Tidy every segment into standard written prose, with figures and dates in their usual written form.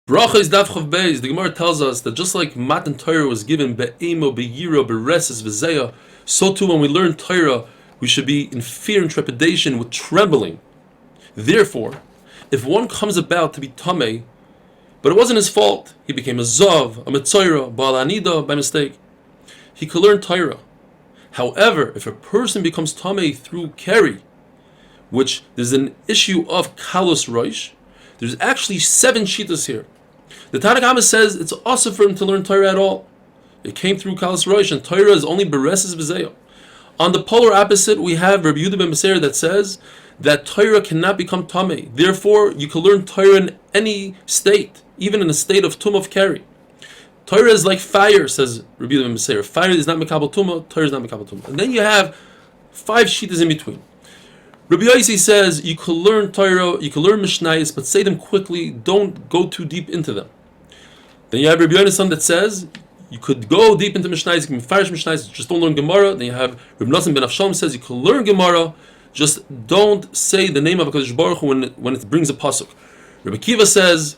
Berachos Daf Chav Beis, the Gemara tells us that just like Matan Torah was given be'emo, be'yira, be'reses, v'zeya, so too when we learn Torah, we should be in fear and trepidation with trembling. Therefore, if one comes about to be tamei, but it wasn't his fault, he became a zav, a metzora, ba'al anida by mistake, he could learn Torah. However, if a person becomes tamei through keri, which there's an issue of kalos roish, there's actually 7 shitas here. The Tanna Kama says it's also for him to learn Torah at all. It came through Kalas Roish, and Torah is only Bereses B'Zeyo. On the polar opposite, we have Rabbi Yehuda ben Beseir that says that Torah cannot become Tameh. Therefore, you can learn Torah in any state, even in a state of Tum of Keri. Torah is like fire, says Rabbi Yehuda ben Beseir. Fire is not Mekabel Tumah, Torah is not Mekabel Tumah. And then you have 5 shitas in between. Rabbi Yossi says you can learn Torah, you can learn Mishnayos, but say them quickly, don't go too deep into them. Then you have Rabbi Yonasan that says you could go deep into Mishnayos, you can farish Mishnayos, just don't learn Gemara. Then you have Rabbi Nosson ben Avshalom says you can learn Gemara, just don't say the name of HaKadosh Baruch Hu when it brings a pasuk. Rabbi Kiva says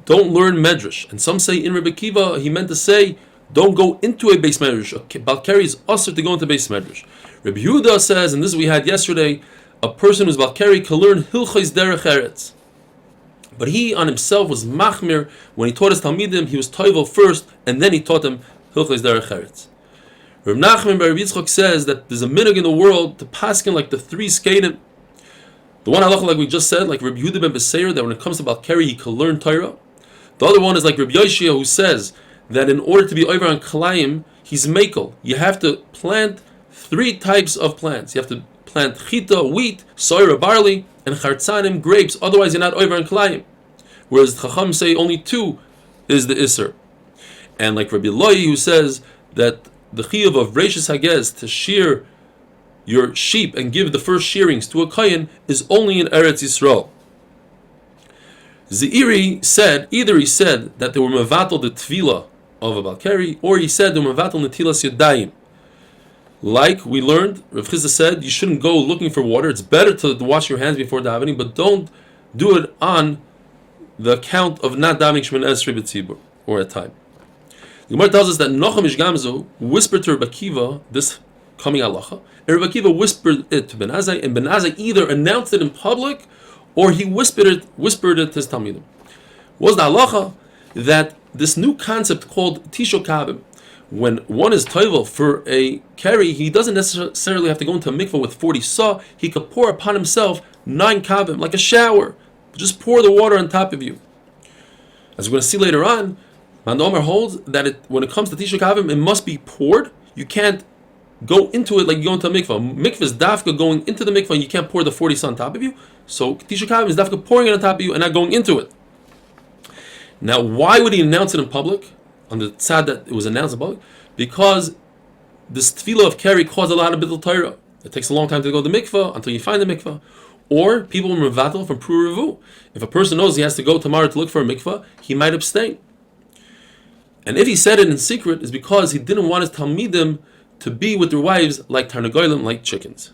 don't learn Medrash, and some say in Rabbi Kiva he meant to say don't go into a base Medrash. Balkari is also to go into base Medrash. Rabbi Yehuda says, and this is what we had yesterday, a person who's Balkari can learn Hilchos Derech Eretz. But he on himself was machmir. When he taught his Talmidim, he was toivel first, and then he taught them Hilchos Derech Eretz. Rav Nachman bar Rabbi Yitzchak says that there's a minhag in the world to paskin like the 3 skadim. The one halacha, like we just said, like Rabbi Yehuda ben Beseir, that when it comes to Balkari, he can learn Torah. The other one is like Rabbi Yoshia, who says that in order to be over on Kalayim, he's mekel. You have to plant 3 types of plants. You have to plant chita, wheat, soira, barley, and chartzanim, grapes. Otherwise, you're not over in kalayim. Whereas Chacham say only 2 is the iser. And like Rabbi Eloi, who says that the chiyuv of Berachos Hagez to shear your sheep and give the first shearings to a kohen is only in Eretz Yisrael. Zeiri said, either he said that they were mevatel the tvila of a Balkari, or he said they were mevatel netilas yadayim. Like we learned, Rav Chizda said, you shouldn't go looking for water. It's better to wash your hands before davening, but don't do it on the account of not davening Shemoneh Esrei b'tzibur, or at time. The Gemara tells us that Nocham Ish Gamzu whispered to Rabbi Akiva this coming halacha, and Rabbi Akiva whispered it to Ben Azai, and Ben Azai either announced it in public, or he whispered it to his Talmidim. Was the halacha that this new concept called Tisho Kabim, when one is toivel for a keri, he doesn't necessarily have to go into a mikvah with 40 saw. He could pour upon himself 9 kabim, like a shower. Just pour the water on top of you. As we're going to see later on, Man Omer holds that when it comes to Tisha Kavim, it must be poured. You can't go into it like you go into a mikvah. Mikvah is dafka going into the mikvah, and you can't pour the 40 saw on top of you. So Tisha Kavim is dafka pouring it on top of you and not going into it. Now, why would he announce it in public? On the tzad that it was announced in public, because this tefillah of keri caused a lot of bittul Torah. It takes a long time to go to the mikvah until you find the mikvah. Or people were mevatel from pru revu. If a person knows he has to go tomorrow to look for a mikvah, he might abstain. And if he said it in secret, it's because he didn't want his talmidim to be with their wives like tarnagolim, like chickens.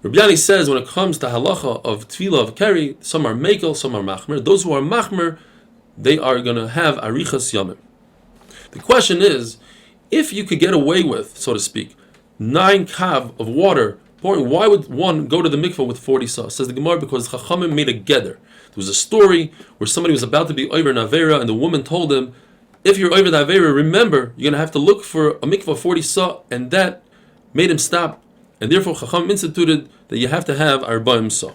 Rabbi Yani says when it comes to halacha of tefillah of keri, some are mekel, some are machmer. Those who are machmer, they are going to have arichas yamim. The question is, if you could get away with, so to speak, 9 kav of water pouring, why would one go to the mikvah with 40 saw? Says the Gemara, because Chachamim made a geder. There was a story where somebody was about to be over Navera, and the woman told him, if you're over Navera, remember, you're going to have to look for a mikvah 40 saw, and that made him stop. And therefore Chachamim instituted that you have to have arba'im saw.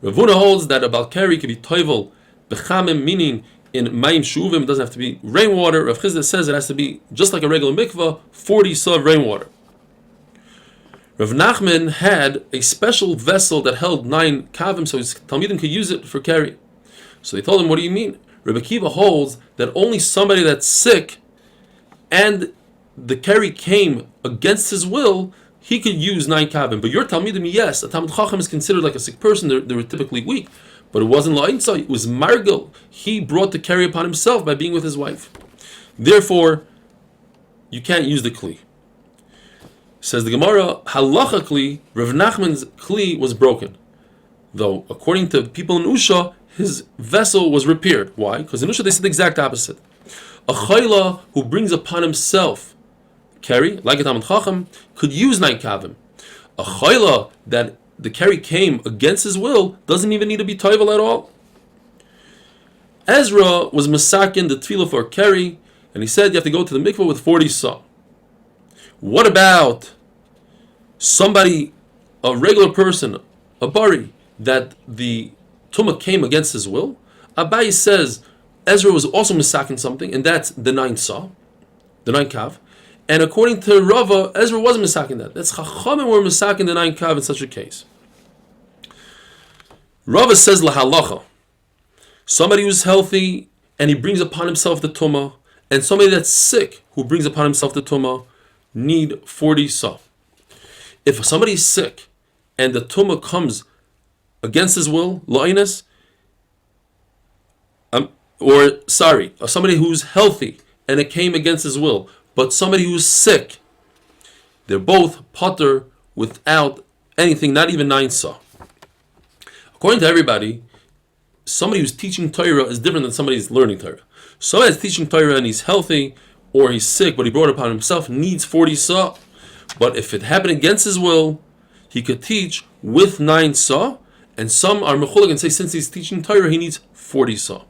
Rav Huna holds that a Balkari can be toivel bechamim, meaning in mayim shuvim, it doesn't have to be rainwater. Rav Chizda says it has to be just like a regular mikvah, 40 saw of rainwater. Rav Nachman had a special vessel that held 9 kavim, so his talmidim could use it for keri. So they told him, what do you mean? Rabbi Akiva holds that only somebody that's sick and the keri came against his will, he could use 9 kavim. But your talmidim, yes, a talmid chacham is considered like a sick person, they were typically weak. But it wasn't la'insa, it was margil. He brought the keri upon himself by being with his wife. Therefore, you can't use the kli. Says the Gemara, halachically, Rav Nachman's kli was broken. Though, according to people in Usha, his vessel was repaired. Why? Because in Usha they said the exact opposite. A chayla who brings upon himself carry, like a Talmid Chacham, could use 9 kavim. A chayla that the carry came against his will doesn't even need to be toivel at all. Ezra was masakin the tefillah for carry, and he said you have to go to the mikveh with 40 sa. What about somebody, a regular person, a bari, that the tumah came against his will? Abaye says Ezra was also misakin something, and that's the 9 sa, the 9 kav. And according to Rava, Ezra wasn't misakin that. That's Chachamim were misakin the 9 kav in such a case. Rava says lahalacha, somebody who's healthy and he brings upon himself the tumah, and somebody that's sick who brings upon himself the tumah need 40 sa. If somebody is sick and the tumah comes against his will, la'inus, somebody who's healthy and it came against his will, but somebody who's sick, they're both potter without anything, not even 9 sa. According to everybody, somebody who's teaching Torah is different than somebody who's learning Torah. Somebody that's teaching Torah and he's healthy, or he's sick, but he brought it upon himself, needs 40 sa. But if it happened against his will, he could teach with 9 sa, and some are mechulik and say since he's teaching Torah, he needs 40 sa.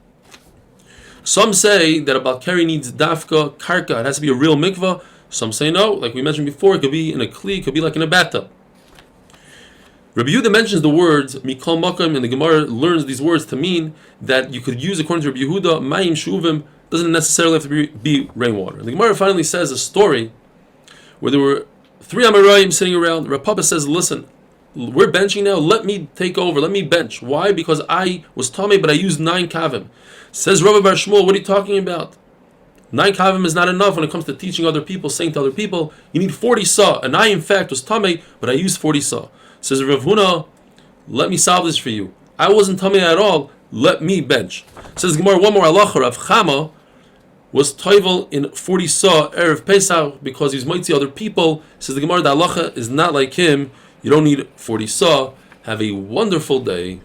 Some say that a Balkari needs dafka, karka, it has to be a real mikvah. Some say no, like we mentioned before, it could be in a kli, it could be like in a bathtub. Rabbi Yehuda mentions the words mikol makam, and the Gemara learns these words to mean that you could use, according to Rabbi Yehuda, mayim shuvim doesn't necessarily have to be rainwater. And the Gemara finally says a story where there were 3 Amoraim sitting around. Rav Papa says, listen, we're benching now, let me take over, let me bench. Why? Because I was Tomei, but I used 9 kavim. Says Rabbi Bar Shmuel, what are you talking about? 9 kavim is not enough when it comes to teaching other people, saying to other people, you need 40 sa. And I, in fact, was Tomei, but I used 40 sa. Says Rav Huna, let me solve this for you. I wasn't Tomei at all, let me bench. Says Gemara, one more halacha. Rav Chama was toivel in 40 sa erev Pesach because he's mighty other people. Says the Gemara, the halacha is not like him. You don't need 40 sa. Have a wonderful day.